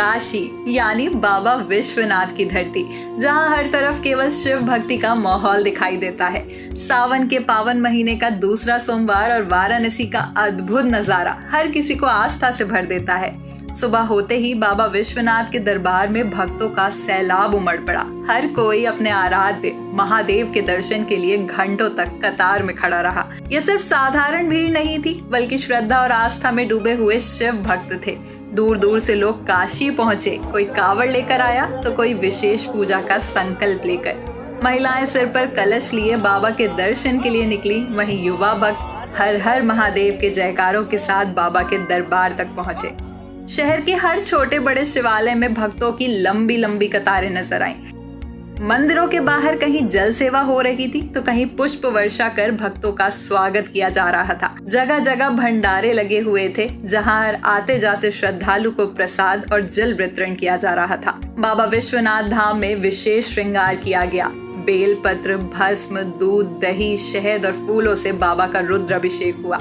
काशी यानी बाबा विश्वनाथ की धरती, जहां हर तरफ केवल शिव भक्ति का माहौल दिखाई देता है। सावन के पावन महीने का दूसरा सोमवार और वाराणसी का अद्भुत नजारा हर किसी को आस्था से भर देता है। सुबह होते ही बाबा विश्वनाथ के दरबार में भक्तों का सैलाब उमड़ पड़ा। हर कोई अपने आराध्य महादेव के दर्शन के लिए घंटों तक कतार में खड़ा रहा। यह सिर्फ साधारण भीड़ नहीं थी, बल्कि श्रद्धा और आस्था में डूबे हुए शिव भक्त थे। दूर दूर से लोग काशी पहुंचे, कोई कावड़ लेकर आया तो कोई विशेष पूजा का संकल्प लेकर। महिलाएं सिर पर कलश लिए बाबा के दर्शन के लिए निकली, वहीं युवा भक्त हर हर महादेव के जयकारों के साथ बाबा के दरबार तक पहुंचे। शहर के हर छोटे बड़े शिवालय में भक्तों की लंबी लंबी कतारें नजर आईं। मंदिरों के बाहर कहीं जल सेवा हो रही थी तो कहीं पुष्प वर्षा कर भक्तों का स्वागत किया जा रहा था। जगह जगह भंडारे लगे हुए थे, जहां आते जाते श्रद्धालु को प्रसाद और जल वितरण किया जा रहा था। बाबा विश्वनाथ धाम में विशेष श्रृंगार किया गया। बेलपत्र, भस्म, दूध, दही, शहद और फूलों से बाबा का रुद्र अभिषेक हुआ।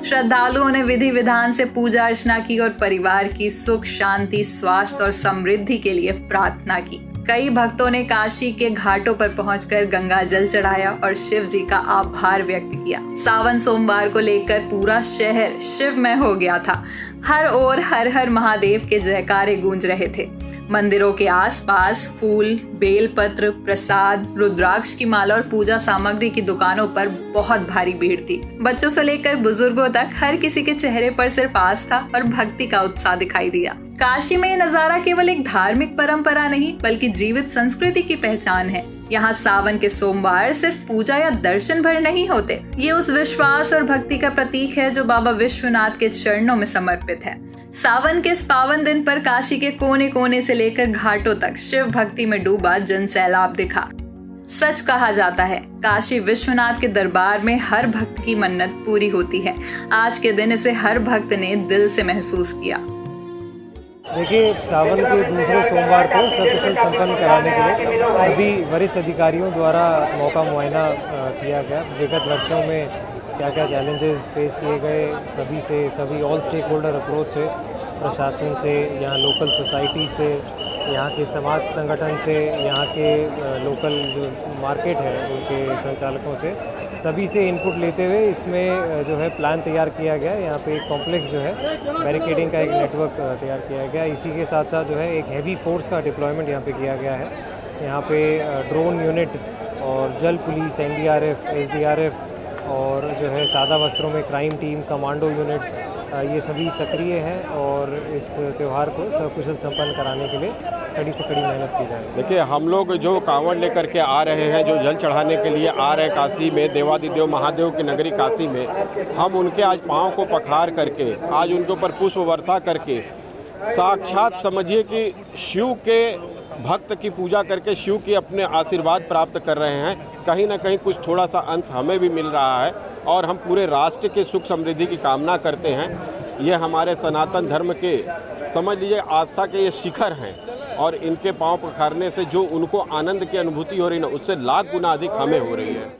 श्रद्धालुओं ने विधि विधान से पूजा अर्चना की और परिवार की सुख, शांति, स्वास्थ्य और समृद्धि के लिए प्रार्थना की। कई भक्तों ने काशी के घाटों पर पहुंचकर गंगा जल चढ़ाया और शिव जी का आभार व्यक्त किया। सावन सोमवार को लेकर पूरा शहर शिवमय हो गया था। हर ओर हर हर महादेव के जयकारे गूंज रहे थे। मंदिरों के आसपास फूल, बेलपत्र, प्रसाद, रुद्राक्ष की माला और पूजा सामग्री की दुकानों पर बहुत भारी भीड़ थी। बच्चों से लेकर बुजुर्गों तक हर किसी के चेहरे पर सिर्फ आस्था और भक्ति का उत्साह दिखाई दिया। काशी में ये नजारा केवल एक धार्मिक परंपरा नहीं, बल्कि जीवित संस्कृति की पहचान है। यहाँ सावन के सोमवार सिर्फ पूजा या दर्शन भर नहीं होते, ये उस विश्वास और भक्ति का प्रतीक है जो बाबा विश्वनाथ के चरणों में समर्पित है। सावन के इस पावन दिन पर काशी के कोने कोने से लेकर घाटों तक शिव भक्ति में डूबा जन सैलाब दिखा। सच कहा जाता है, काशी विश्वनाथ के दरबार में हर भक्त की मन्नत पूरी होती है। आज के दिन इसे हर भक्त ने दिल से महसूस किया। देखिए, सावन के दूसरे सोमवार को सकुशल संपन्न कराने के लिए सभी वरिष्ठ अधिकारियों द्वारा मौका मुआयना किया गया। विगत वर्षों में क्या क्या चैलेंजेस फेस किए गए, सभी ऑल स्टेक होल्डर अप्रोच से, प्रशासन से, यहाँ लोकल सोसाइटी से, यहाँ के समाज संगठन से, यहाँ के लोकल जो मार्केट है उनके संचालकों से, सभी से इनपुट लेते हुए इसमें जो है प्लान तैयार किया गया। यहाँ पे एक कॉम्प्लेक्स जो है बैरिकेडिंग का एक नेटवर्क तैयार किया गया। इसी के साथ साथ जो है एक हैवी फोर्स का डिप्लॉयमेंट यहाँ पे किया गया है। यहाँ पे ड्रोन यूनिट और जल पुलिस, NDRF, SDRF और जो है सादा वस्त्रों में क्राइम टीम, कमांडो यूनिट्स, ये सभी सक्रिय हैं और इस त्यौहार को सकुशल संपन्न कराने के लिए कड़ी से कड़ी मेहनत की जाए। देखिए, हम लोग जो कांवड़ लेकर के आ रहे हैं, जो जल चढ़ाने के लिए आ रहे हैं काशी में, देवादिदेव महादेव की नगरी काशी में, हम उनके आज पाँव को पखार करके, आज उनके ऊपर पुष्प वर्षा करके साक्षात समझिए कि शिव के भक्त की पूजा करके शिव की अपने आशीर्वाद प्राप्त कर रहे हैं। कहीं ना कहीं कुछ थोड़ा सा अंश हमें भी मिल रहा है और हम पूरे राष्ट्र के सुख समृद्धि की कामना करते हैं। ये हमारे सनातन धर्म के समझ लीजिए आस्था के ये शिखर हैं और इनके पांव पखारने से जो उनको आनंद की अनुभूति हो रही है, उससे लाख गुना अधिक हमें हो रही है।